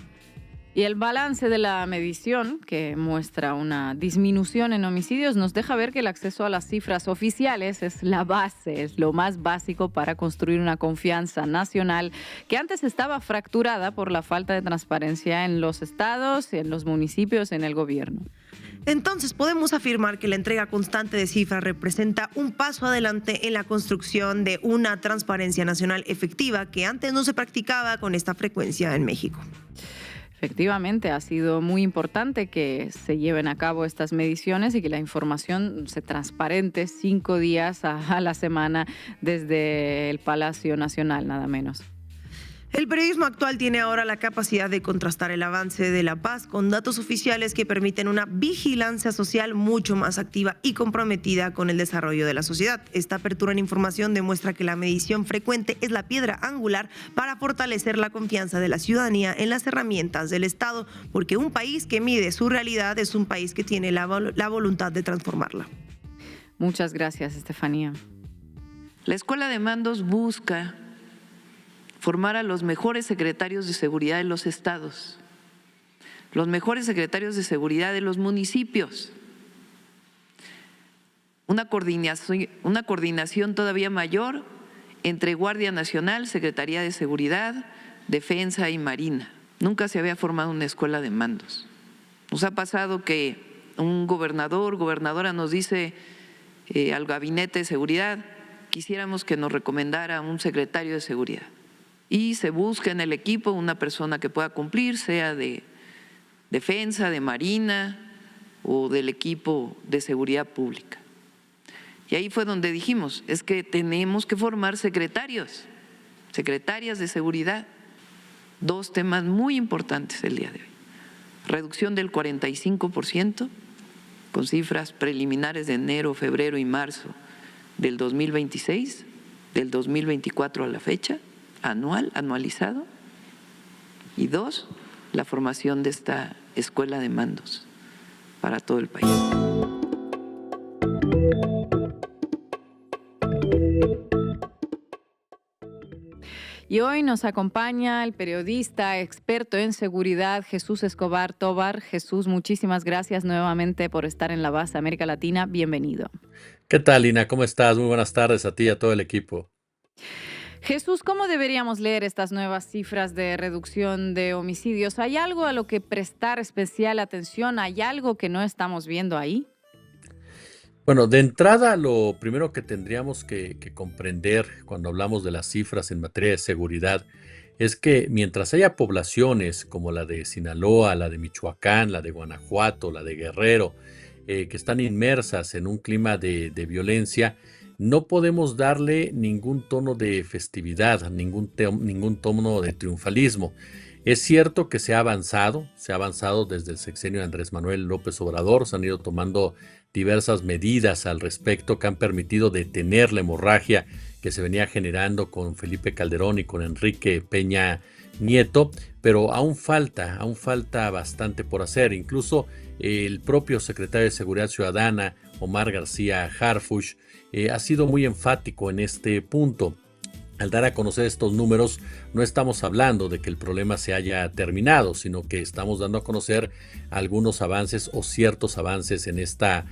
Y el balance de la medición, que muestra una disminución en homicidios, nos deja ver que el acceso a las cifras oficiales es la base, es lo más básico para construir una confianza nacional que antes estaba fracturada por la falta de transparencia en los estados, en los municipios, en el gobierno. Entonces podemos afirmar que la entrega constante de cifras representa un paso adelante en la construcción de una transparencia nacional efectiva que antes no se practicaba con esta frecuencia en México. Efectivamente, ha sido muy importante que se lleven a cabo estas mediciones y que la información se transparente 5 días a la semana desde el Palacio Nacional, nada menos. El periodismo actual tiene ahora la capacidad de contrastar el avance de la paz con datos oficiales que permiten una vigilancia social mucho más activa y comprometida con el desarrollo de la sociedad. Esta apertura en información demuestra que la medición frecuente es la piedra angular para fortalecer la confianza de la ciudadanía en las herramientas del Estado, porque un país que mide su realidad es un país que tiene la voluntad de transformarla. Muchas gracias, Estefanía. La Escuela de Mandos busca formar a los mejores secretarios de seguridad de los estados, los mejores secretarios de seguridad de los municipios, una coordinación todavía mayor entre Guardia Nacional, Secretaría de Seguridad, Defensa y Marina. Nunca se había formado una escuela de mandos. Nos ha pasado que un gobernadora nos dice al gabinete de seguridad, quisiéramos que nos recomendara un secretario de seguridad. Y se busca en el equipo una persona que pueda cumplir, sea de defensa, de marina o del equipo de seguridad pública. Y ahí fue donde dijimos, es que tenemos que formar secretarias de seguridad. 2 temas muy importantes el día de hoy. Reducción del 45%, con cifras preliminares de enero, febrero y marzo del 2026, del 2024 a la fecha, anualizado, y 2, la formación de esta escuela de mandos para todo el país. Y hoy nos acompaña el periodista experto en seguridad Jesús Escobar Tobar. Jesús, muchísimas gracias nuevamente por estar en La Base América Latina. Bienvenido. ¿Qué tal, Lina? ¿Cómo estás? Muy buenas tardes a ti y a todo el equipo. Jesús, ¿cómo deberíamos leer estas nuevas cifras de reducción de homicidios? ¿Hay algo a lo que prestar especial atención? ¿Hay algo que no estamos viendo ahí? Bueno, de entrada, lo primero que tendríamos que comprender cuando hablamos de las cifras en materia de seguridad es que mientras haya poblaciones como la de Sinaloa, la de Michoacán, la de Guanajuato, la de Guerrero, que están inmersas en un clima de violencia, no podemos darle ningún tono de festividad, ningún tono de triunfalismo. Es cierto que se ha avanzado desde el sexenio de Andrés Manuel López Obrador, se han ido tomando diversas medidas al respecto que han permitido detener la hemorragia que se venía generando con Felipe Calderón y con Enrique Peña Nieto, pero aún falta bastante por hacer. Incluso el propio secretario de Seguridad Ciudadana, Omar García Harfuch, ha sido muy enfático en este punto. Al dar a conocer estos números, no estamos hablando de que el problema se haya terminado, sino que estamos dando a conocer algunos avances o ciertos avances en esta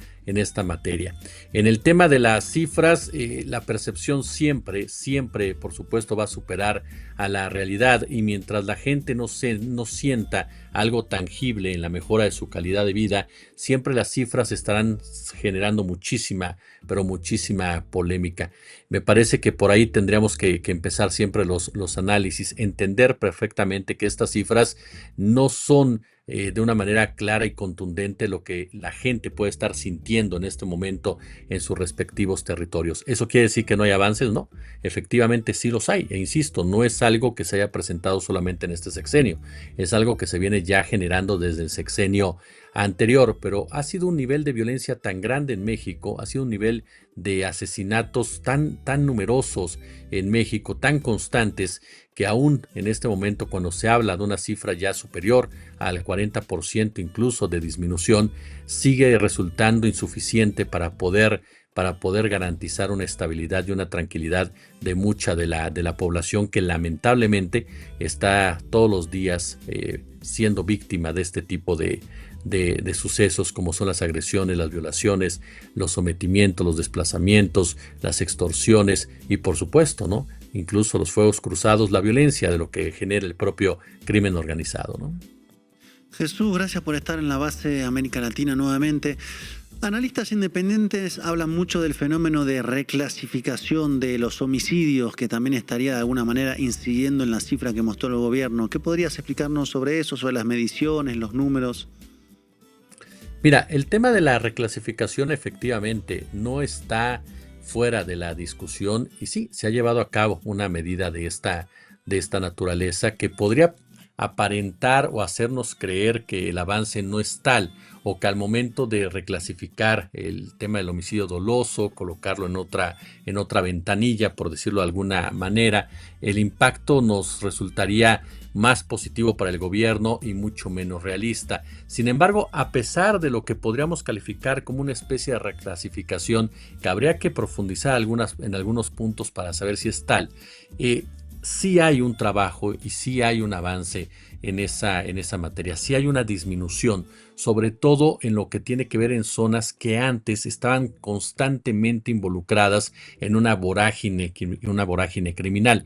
materia. En el tema de las cifras, la percepción siempre, por supuesto, va a superar a la realidad, y mientras la gente no sienta algo tangible en la mejora de su calidad de vida, siempre las cifras estarán generando muchísima polémica. Me parece que por ahí tendríamos que empezar siempre los análisis, entender perfectamente que estas cifras no son de una manera clara y contundente lo que la gente puede estar sintiendo en este momento en sus respectivos territorios. ¿Eso quiere decir que no hay avances? No, efectivamente sí los hay, e insisto, no es algo que se haya presentado solamente en este sexenio, es algo que se viene ya generando desde el sexenio anterior, pero ha sido un nivel de violencia tan grande en México, ha sido un nivel de asesinatos tan numerosos en México, tan constantes, que aún en este momento, cuando se habla de una cifra ya superior al 40% incluso de disminución, sigue resultando insuficiente para poder garantizar una estabilidad y una tranquilidad de mucha de la población que lamentablemente está todos los días siendo víctima de este tipo de sucesos, como son las agresiones, las violaciones, los sometimientos, los desplazamientos, las extorsiones y, por supuesto, ¿no?, incluso los fuegos cruzados, la violencia de lo que genera el propio crimen organizado, ¿no? Jesús, gracias por estar en la base América Latina nuevamente. Analistas independientes hablan mucho del fenómeno de reclasificación de los homicidios, que también estaría de alguna manera incidiendo en la cifra que mostró el gobierno. ¿Qué podrías explicarnos sobre eso, sobre las mediciones, los números? Mira, el tema de la reclasificación efectivamente no está fuera de la discusión, y sí, se ha llevado a cabo una medida de esta naturaleza que podría aparentar o hacernos creer que el avance no es tal, o que al momento de reclasificar el tema del homicidio doloso, colocarlo en otra ventanilla, por decirlo de alguna manera, el impacto nos resultaría más positivo para el gobierno y mucho menos realista. Sin embargo, a pesar de lo que podríamos calificar como una especie de reclasificación, que habría que profundizar en algunos puntos para saber si es tal, sí hay un trabajo y sí hay un avance en esa materia, sí hay una disminución, sobre todo en lo que tiene que ver en zonas que antes estaban constantemente involucradas en una vorágine criminal.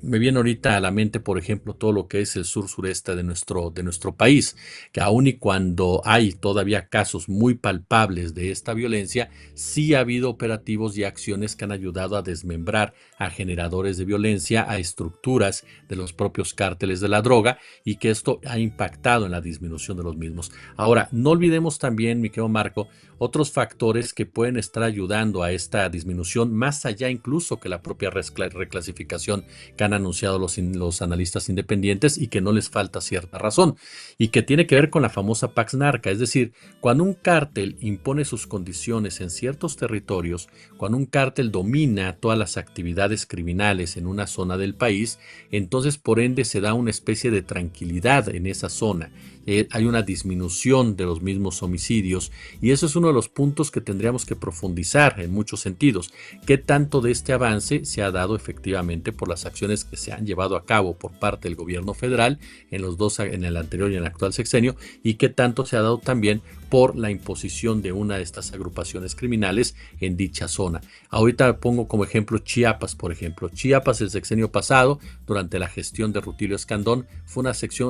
Me viene ahorita a la mente, por ejemplo, todo lo que es el sur-sureste de nuestro país, que aun y cuando hay todavía casos muy palpables de esta violencia, sí ha habido operativos y acciones que han ayudado a desmembrar a generadores de violencia, a estructuras de los propios cárteles de la droga, y que esto ha impactado en la disminución de los mismos. Ahora, no olvidemos también, mi querido Marco, otros factores que pueden estar ayudando a esta disminución, más allá incluso que la propia reclasificación que han anunciado los analistas independientes, y que no les falta cierta razón, y que tiene que ver con la famosa Pax Narca. Es decir, cuando un cártel impone sus condiciones en ciertos territorios, cuando un cártel domina todas las actividades criminales en una zona del país, entonces por ende se da una especie de tranquilidad en esa zona. Hay una disminución reducción de los mismos homicidios, y eso es uno de los puntos que tendríamos que profundizar en muchos sentidos. ¿Qué tanto de este avance se ha dado efectivamente por las acciones que se han llevado a cabo por parte del gobierno federal en el anterior y en el actual sexenio, y qué tanto se ha dado también por la imposición de una de estas agrupaciones criminales en dicha zona? Ahorita pongo como ejemplo Chiapas, por ejemplo. Chiapas el sexenio pasado, durante la gestión de Rutilio Escandón, fue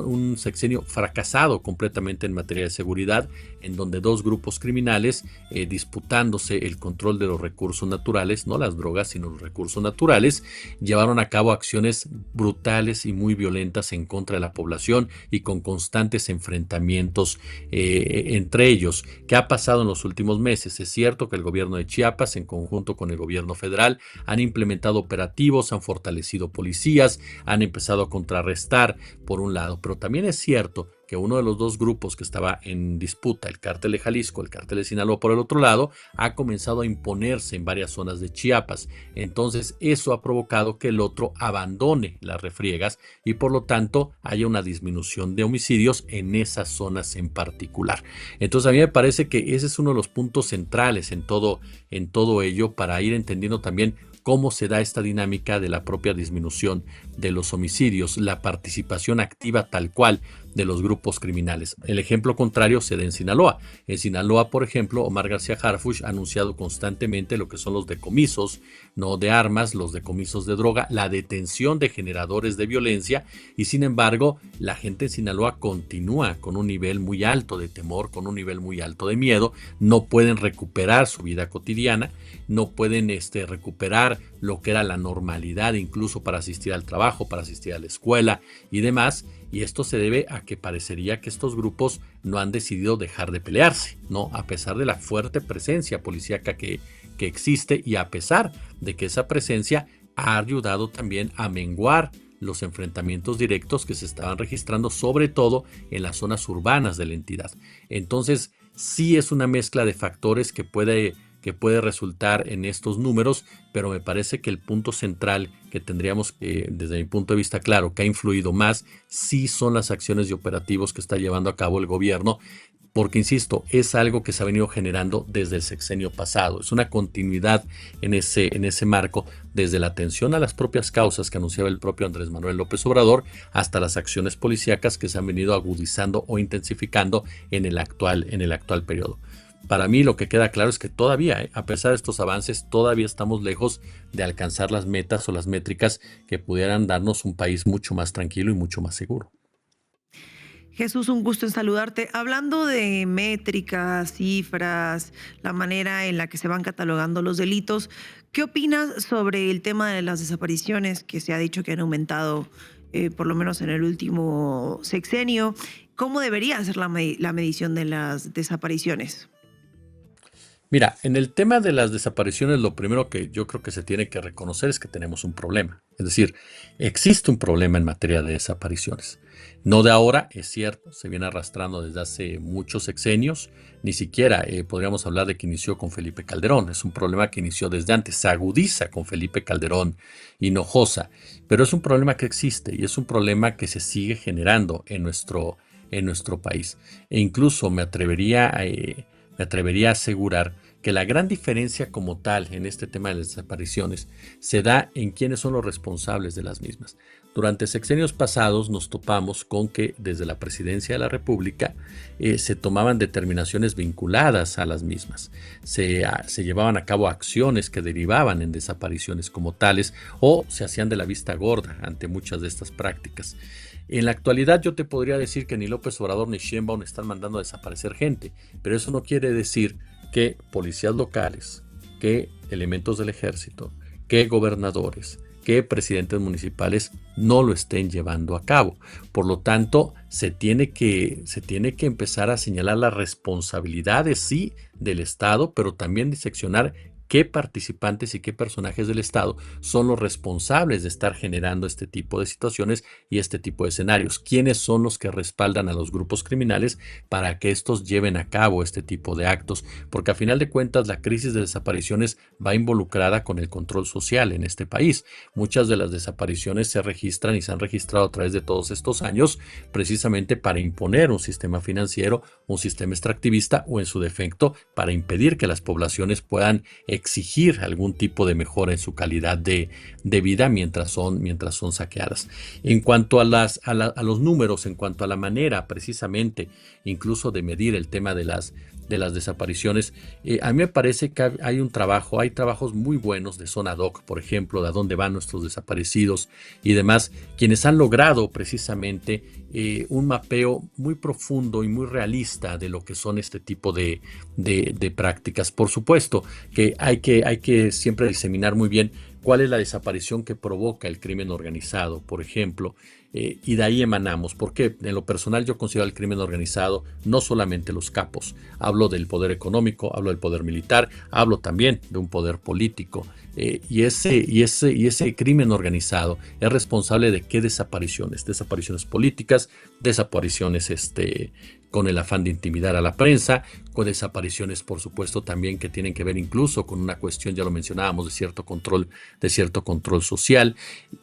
un sexenio fracasado completamente en materia de seguridad, en donde dos grupos criminales disputándose el control de los recursos naturales, no las drogas, sino los recursos naturales, llevaron a cabo acciones brutales y muy violentas en contra de la población y con constantes enfrentamientos entre ellos. ¿Qué ha pasado en los últimos meses? Es cierto que el gobierno de Chiapas, en conjunto con el gobierno federal, han implementado operativos, han fortalecido policías, han empezado a contrarrestar por un lado, pero también es cierto que uno de los dos grupos que estaba en disputa, el cártel de Jalisco, el cártel de Sinaloa por el otro lado, ha comenzado a imponerse en varias zonas de Chiapas. Entonces eso ha provocado que el otro abandone las refriegas y por lo tanto haya una disminución de homicidios en esas zonas en particular. Entonces a mí me parece que ese es uno de los puntos centrales en todo ello, para ir entendiendo también cómo se da esta dinámica de la propia disminución de los homicidios, la participación activa tal cual de los grupos criminales. El ejemplo contrario se da en Sinaloa. En Sinaloa, por ejemplo, Omar García Harfuch ha anunciado constantemente lo que son los decomisos, no de armas, los decomisos de droga, la detención de generadores de violencia, y sin embargo, la gente en Sinaloa continúa con un nivel muy alto de temor, con un nivel muy alto de miedo, no pueden recuperar su vida cotidiana, no pueden recuperar lo que era la normalidad, incluso para asistir al trabajo, para asistir a la escuela y demás. Y esto se debe a que parecería que estos grupos no han decidido dejar de pelearse, ¿no? A pesar de la fuerte presencia policíaca que existe, y a pesar de que esa presencia ha ayudado también a menguar los enfrentamientos directos que se estaban registrando, sobre todo en las zonas urbanas de la entidad. Entonces, sí es una mezcla de factores que puede resultar en estos números, pero me parece que el punto central que tendríamos que, desde mi punto de vista, claro, que ha influido más, sí son las acciones y operativos que está llevando a cabo el gobierno, porque, insisto, es algo que se ha venido generando desde el sexenio pasado. Es una continuidad en ese marco, desde la atención a las propias causas que anunciaba el propio Andrés Manuel López Obrador, hasta las acciones policíacas que se han venido agudizando o intensificando en el actual periodo. Para mí lo que queda claro es que todavía, a pesar de estos avances, todavía estamos lejos de alcanzar las metas o las métricas que pudieran darnos un país mucho más tranquilo y mucho más seguro. Jesús, un gusto en saludarte. Hablando de métricas, cifras, la manera en la que se van catalogando los delitos, ¿qué opinas sobre el tema de las desapariciones que se ha dicho que han aumentado por lo menos en el último sexenio? ¿Cómo debería ser la medición de las desapariciones? Mira, en el tema de las desapariciones, lo primero que yo creo que se tiene que reconocer es que tenemos un problema. Es decir, existe un problema en materia de desapariciones. No de ahora, es cierto, se viene arrastrando desde hace muchos sexenios. Ni siquiera podríamos hablar de que inició con Felipe Calderón. Es un problema que inició desde antes, se agudiza con Felipe Calderón, Hinojosa. Pero es un problema que existe y es un problema que se sigue generando en nuestro país. E incluso me atrevería a asegurar que la gran diferencia como tal en este tema de las desapariciones se da en quiénes son los responsables de las mismas. Durante sexenios pasados nos topamos con que desde la Presidencia de la República se tomaban determinaciones vinculadas a las mismas. Se llevaban a cabo acciones que derivaban en desapariciones como tales, o se hacían de la vista gorda ante muchas de estas prácticas. En la actualidad yo te podría decir que ni López Obrador ni Sheinbaum están mandando a desaparecer gente, pero eso no quiere decir que policías locales, que elementos del ejército, que gobernadores, que presidentes municipales no lo estén llevando a cabo. Por lo tanto, se tiene que empezar a señalar las responsabilidades, sí, del Estado, pero también diseccionar qué participantes y qué personajes del Estado son los responsables de estar generando este tipo de situaciones y este tipo de escenarios. ¿Quiénes son los que respaldan a los grupos criminales para que estos lleven a cabo este tipo de actos? Porque a final de cuentas la crisis de desapariciones va involucrada con el control social en este país. Muchas de las desapariciones se registran y se han registrado a través de todos estos años precisamente para imponer un sistema financiero, un sistema extractivista o en su defecto para impedir que las poblaciones puedan exigir algún tipo de mejora en su calidad de vida mientras son saqueadas. En cuanto a los números, en cuanto a la manera precisamente incluso de medir el tema de las desapariciones, a mí me parece que hay trabajos muy buenos de Zona Doc, por ejemplo, de a dónde van nuestros desaparecidos y demás, quienes han logrado precisamente un mapeo muy profundo y muy realista de lo que son este tipo de prácticas. Por supuesto que hay que siempre diseminar muy bien cuál es la desaparición que provoca el crimen organizado, por ejemplo, y de ahí emanamos, porque en lo personal yo considero el crimen organizado no solamente los capos, hablo del poder económico, hablo del poder militar, hablo también de un poder político, y ese crimen organizado es responsable de qué desapariciones políticas, desapariciones con el afán de intimidar a la prensa, con desapariciones por supuesto también que tienen que ver incluso con una cuestión, ya lo mencionábamos, de cierto control social.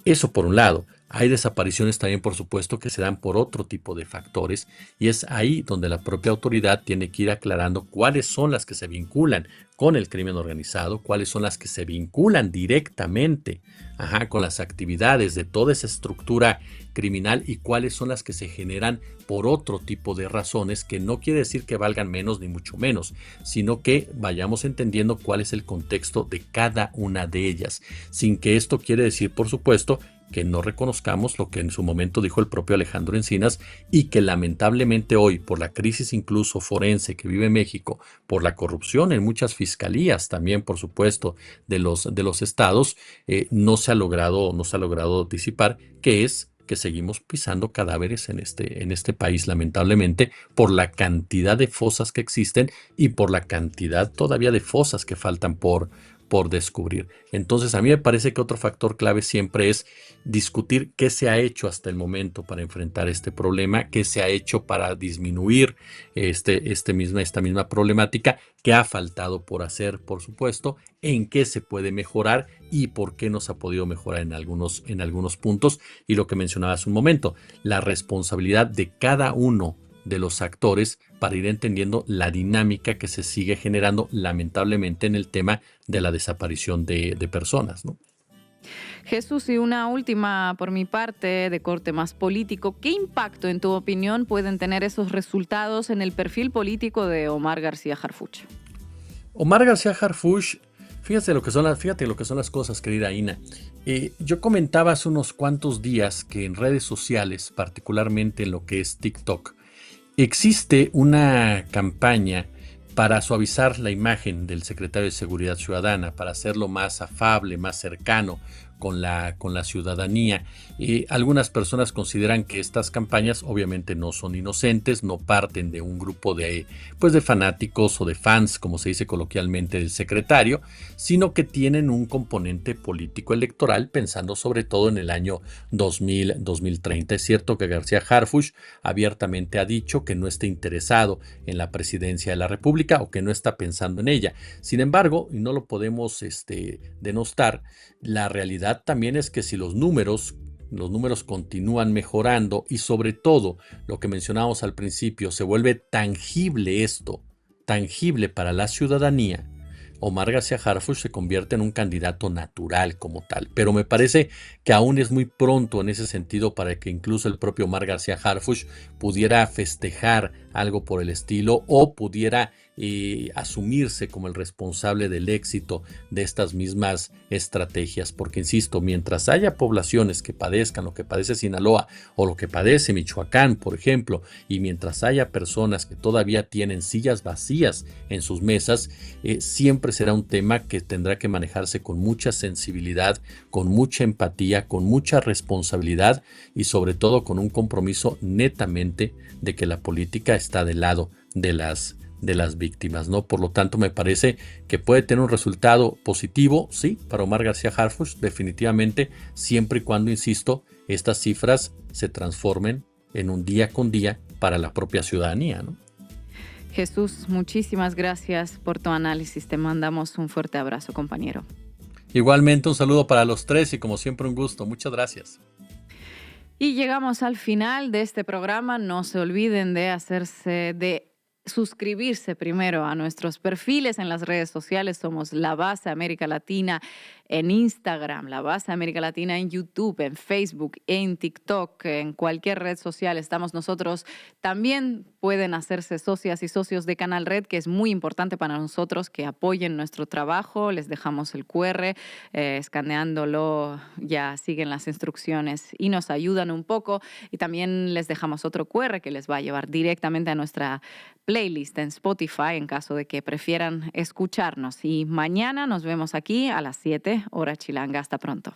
Eso por un lado. Hay desapariciones también, por supuesto, que se dan por otro tipo de factores, y es ahí donde la propia autoridad tiene que ir aclarando cuáles son las que se vinculan con el crimen organizado, cuáles son las que se vinculan directamente con las actividades de toda esa estructura criminal y cuáles son las que se generan por otro tipo de razones, que no quiere decir que valgan menos ni mucho menos, sino que vayamos entendiendo cuál es el contexto de cada una de ellas, sin que esto quiere decir, por supuesto, que no reconozcamos lo que en su momento dijo el propio Alejandro Encinas y que lamentablemente hoy, por la crisis incluso forense que vive México, por la corrupción en muchas fiscalías también, por supuesto, de los estados, no se ha logrado disipar, que es que seguimos pisando cadáveres en este país, lamentablemente, por la cantidad de fosas que existen y por la cantidad todavía de fosas que faltan por descubrir. Entonces, a mí me parece que otro factor clave siempre es discutir qué se ha hecho hasta el momento para enfrentar este problema, qué se ha hecho para disminuir esta misma problemática, qué ha faltado por hacer, por supuesto, en qué se puede mejorar y por qué no se ha podido mejorar en algunos puntos. Y lo que mencionaba hace un momento, la responsabilidad de cada uno de los actores para ir entendiendo la dinámica que se sigue generando lamentablemente en el tema de la desaparición de personas, ¿no? Jesús, y una última por mi parte de corte más político. ¿Qué impacto, en tu opinión, pueden tener esos resultados en el perfil político de Omar García Harfuch? Omar García Harfuch, fíjate lo que son las cosas, querida Ina. Yo comentaba hace unos cuantos días que en redes sociales, particularmente en lo que es TikTok, existe una campaña para suavizar la imagen del secretario de Seguridad Ciudadana, para hacerlo más afable, más cercano con la ciudadanía. Algunas personas consideran que estas campañas obviamente no son inocentes, no parten de un grupo de fanáticos o de fans, como se dice coloquialmente, del secretario, sino que tienen un componente político electoral, pensando sobre todo en el año 2030. Es cierto que García Harfuch abiertamente ha dicho que no está interesado en la presidencia de la República o que no está pensando en ella. Sin embargo, y no lo podemos denostar, la realidad también es que si los números continúan mejorando y sobre todo lo que mencionábamos al principio, se vuelve tangible para la ciudadanía, Omar García Harfuch se convierte en un candidato natural como tal. Pero me parece que aún es muy pronto en ese sentido para que incluso el propio Omar García Harfuch pudiera festejar algo por el estilo o pudiera asumirse como el responsable del éxito de estas mismas estrategias, porque insisto, mientras haya poblaciones que padezcan lo que padece Sinaloa o lo que padece Michoacán, por ejemplo, y mientras haya personas que todavía tienen sillas vacías en sus mesas, siempre será un tema que tendrá que manejarse con mucha sensibilidad, con mucha empatía, con mucha responsabilidad y sobre todo con un compromiso netamente de que la política está del lado de las de las víctimas, ¿no? Por lo tanto, me parece que puede tener un resultado positivo, sí, para Omar García Harfuch, definitivamente, siempre y cuando, insisto, estas cifras se transformen en un día con día para la propia ciudadanía, ¿no? Jesús, muchísimas gracias por tu análisis. Te mandamos un fuerte abrazo, compañero. Igualmente, un saludo para los tres y como siempre un gusto. Muchas gracias. Y llegamos al final de este programa. No se olviden de suscribirse primero a nuestros perfiles en las redes sociales. Somos La Base América Latina en Instagram, La Base América Latina en YouTube, en Facebook, en TikTok, en cualquier red social estamos nosotros. También pueden hacerse socias y socios de Canal Red, que es muy importante para nosotros que apoyen nuestro trabajo. Les dejamos el QR, escaneándolo ya siguen las instrucciones y nos ayudan un poco. Y también les dejamos otro QR que les va a llevar directamente a nuestra playlist en Spotify en caso de que prefieran escucharnos. Y mañana nos vemos aquí a las 7 hora chilanga. Hasta pronto.